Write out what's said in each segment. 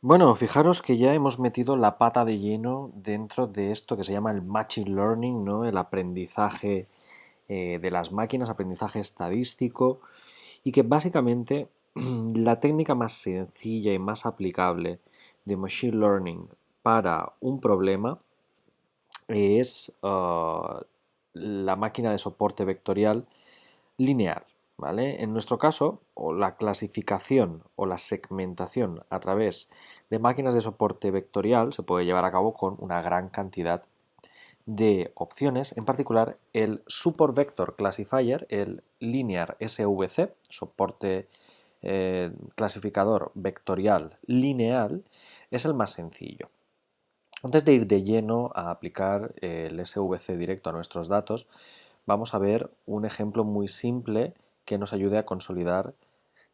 Bueno, fijaros que ya hemos metido la pata de lleno dentro de esto que se llama el Machine Learning, ¿no? El aprendizaje de las máquinas, aprendizaje estadístico, y que básicamente la técnica más sencilla y más aplicable de Machine Learning para un problema es la máquina de soporte vectorial lineal, ¿vale? En nuestro caso, o la clasificación o la segmentación a través de máquinas de soporte vectorial se puede llevar a cabo con una gran cantidad de opciones, en particular el Support Vector Classifier, el Linear SVC, soporte clasificador vectorial lineal, es el más sencillo. Antes de ir de lleno a aplicar el SVC directo a nuestros datos, vamos a ver un ejemplo muy simple que nos ayude a consolidar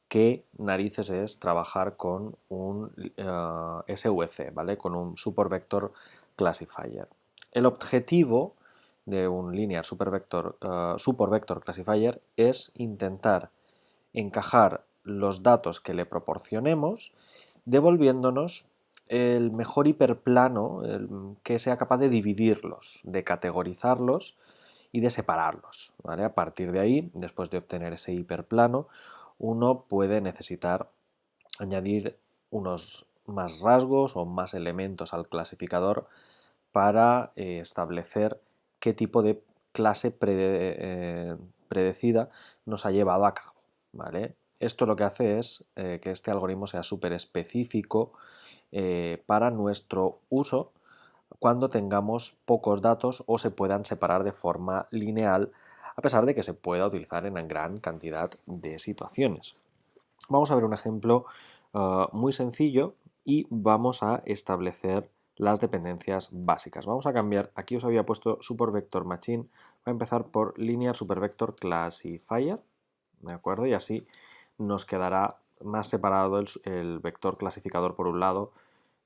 qué narices es trabajar con un SVC, ¿vale? Con un Super Vector Classifier. El objetivo de un Linear Super Vector Classifier es intentar encajar los datos que le proporcionemos, devolviéndonos el mejor hiperplano que sea capaz de dividirlos, de categorizarlos y de separarlos, ¿vale? A partir de ahí, después de obtener ese hiperplano, uno puede necesitar añadir unos más rasgos o más elementos al clasificador para establecer qué tipo de clase predecida nos ha llevado a cabo, ¿vale? Esto lo que hace es que este algoritmo sea súper específico para nuestro uso cuando tengamos pocos datos o se puedan separar de forma lineal, a pesar de que se pueda utilizar en gran cantidad de situaciones. Vamos a ver un ejemplo muy sencillo y vamos a establecer las dependencias básicas. Vamos a cambiar, aquí os había puesto Supervector Machine, voy a empezar por Linear Supervector Classifier, ¿de acuerdo? Y así nos quedará más separado el vector clasificador por un lado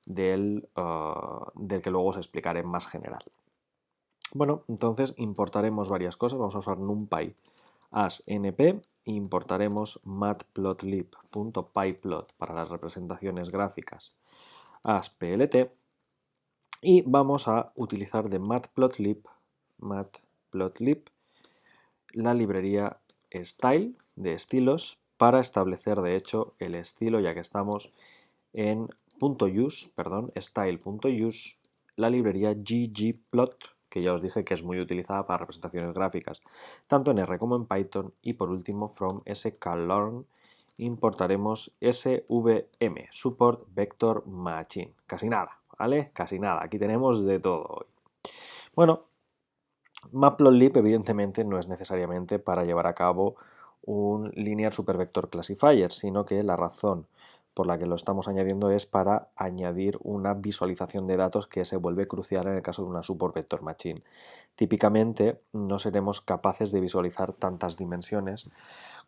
del que luego os explicaré más general. Bueno, entonces importaremos varias cosas, vamos a usar NumPy as np, importaremos matplotlib.pyplot para las representaciones gráficas as plt y vamos a utilizar de matplotlib la librería style de estilos para establecer de hecho el estilo, ya que estamos en .use, perdón, style.use, la librería ggplot, que ya os dije que es muy utilizada para representaciones gráficas, tanto en R como en Python. Y por último, from sklearn importaremos svm, Support Vector Machine. Casi nada, ¿vale? Casi nada. Aquí tenemos de todo hoy. Bueno, Matplotlib evidentemente no es necesariamente para llevar a cabo un Linear Supervector Classifier, sino que la razón por la que lo estamos añadiendo es para añadir una visualización de datos que se vuelve crucial en el caso de una Support Vector Machine. Típicamente no seremos capaces de visualizar tantas dimensiones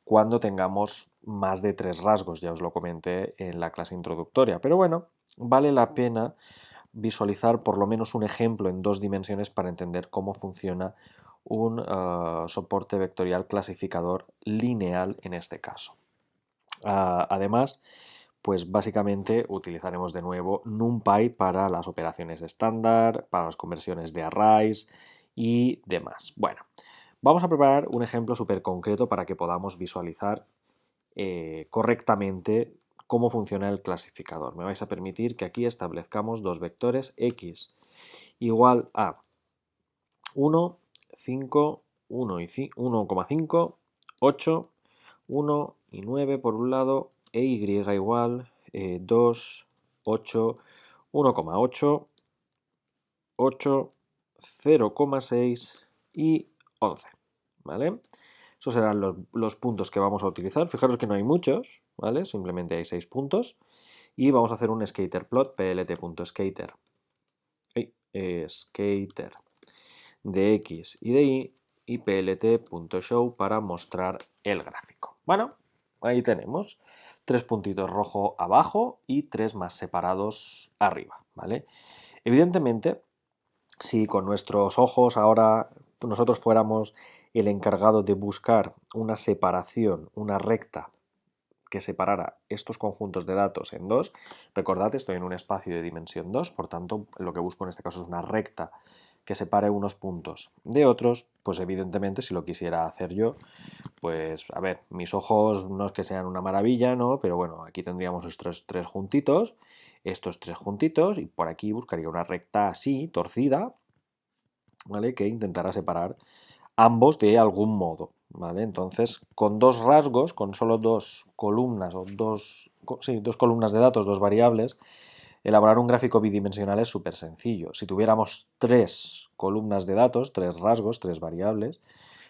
cuando tengamos más de 3 rasgos, ya os lo comenté en la clase introductoria, pero bueno, vale la pena visualizar por lo menos un ejemplo en 2 dimensiones para entender cómo funciona un soporte vectorial clasificador lineal en este caso. Además, pues básicamente utilizaremos de nuevo NumPy para las operaciones estándar, para las conversiones de arrays y demás. Bueno, vamos a preparar un ejemplo súper concreto para que podamos visualizar correctamente cómo funciona el clasificador. Me vais a permitir que aquí establezcamos dos vectores x igual a 1, 5, 1,5, 8, 1 y 9 por un lado, e y igual 2, 8, 1,8, 8, 0,6 y 11, ¿vale? Esos serán los puntos que vamos a utilizar. Fijaros que no hay muchos, ¿vale? Simplemente hay 6 puntos. Y vamos a hacer un scatter plot, plt.scatter. Scatter de x y de y, y plt.show para mostrar el gráfico. Bueno, ahí tenemos 3 puntitos rojo abajo y 3 más separados arriba, ¿vale? Evidentemente, si con nuestros ojos ahora nosotros fuéramos el encargado de buscar una separación, una recta que separara estos conjuntos de datos en dos. Recordad, estoy en un espacio de dimensión 2, por tanto, lo que busco en este caso es una recta que separe unos puntos de otros. Pues evidentemente, si lo quisiera hacer yo, pues a ver, mis ojos no es que sean una maravilla, ¿no? Pero bueno, aquí tendríamos estos tres juntitos, y por aquí buscaría una recta así, torcida, ¿vale? Que intentará separar ambos de algún modo, ¿vale? Entonces, con dos rasgos, con solo dos columnas o dos columnas de datos, dos variables, elaborar un gráfico bidimensional es súper sencillo. Si tuviéramos tres columnas de datos, tres rasgos, tres variables,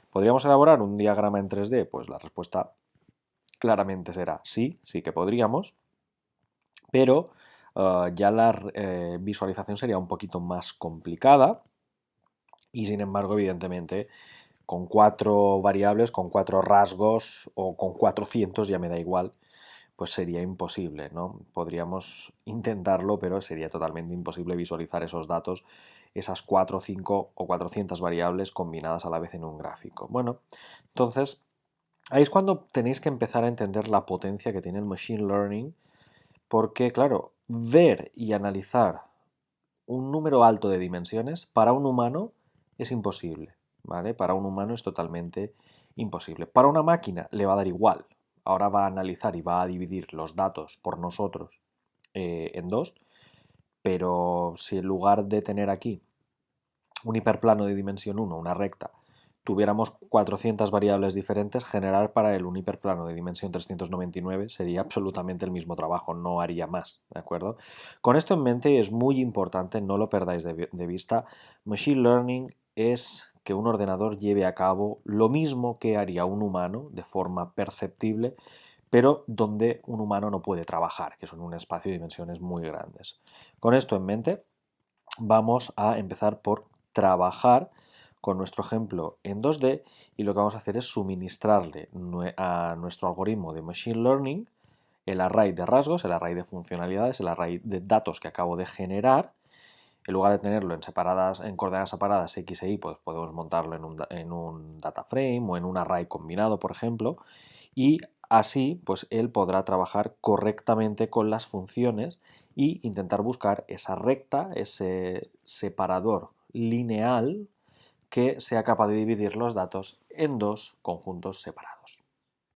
¿podríamos elaborar un diagrama en 3D? Pues la respuesta claramente será sí, sí que podríamos, pero ya la visualización sería un poquito más complicada y sin embargo, evidentemente, con cuatro variables, con cuatro rasgos o con 400, ya me da igual, pues sería imposible, ¿no? Podríamos intentarlo, pero sería totalmente imposible visualizar esos datos, esas 4, 5 o 400 variables combinadas a la vez en un gráfico. Bueno, entonces, ahí es cuando tenéis que empezar a entender la potencia que tiene el Machine Learning, porque, claro, ver y analizar un número alto de dimensiones para un humano es imposible, ¿vale? Para un humano es totalmente imposible. Para una máquina le va a dar igual. Ahora va a analizar y va a dividir los datos por nosotros en dos, pero si en lugar de tener aquí un hiperplano de dimensión 1, una recta, tuviéramos 400 variables diferentes, generar para él un hiperplano de dimensión 399 sería absolutamente el mismo trabajo, no haría más, ¿de acuerdo? Con esto en mente es muy importante, no lo perdáis de vista, Machine Learning es que un ordenador lleve a cabo lo mismo que haría un humano de forma perceptible, pero donde un humano no puede trabajar, que son un espacio de dimensiones muy grandes. Con esto en mente, vamos a empezar por trabajar con nuestro ejemplo en 2D y lo que vamos a hacer es suministrarle a nuestro algoritmo de Machine Learning el array de rasgos, el array de funcionalidades, el array de datos que acabo de generar. En lugar de tenerlo en coordenadas separadas X e Y, pues podemos montarlo en un data frame o en un array combinado, por ejemplo, y así pues él podrá trabajar correctamente con las funciones y intentar buscar esa recta, ese separador lineal que sea capaz de dividir los datos en dos conjuntos separados.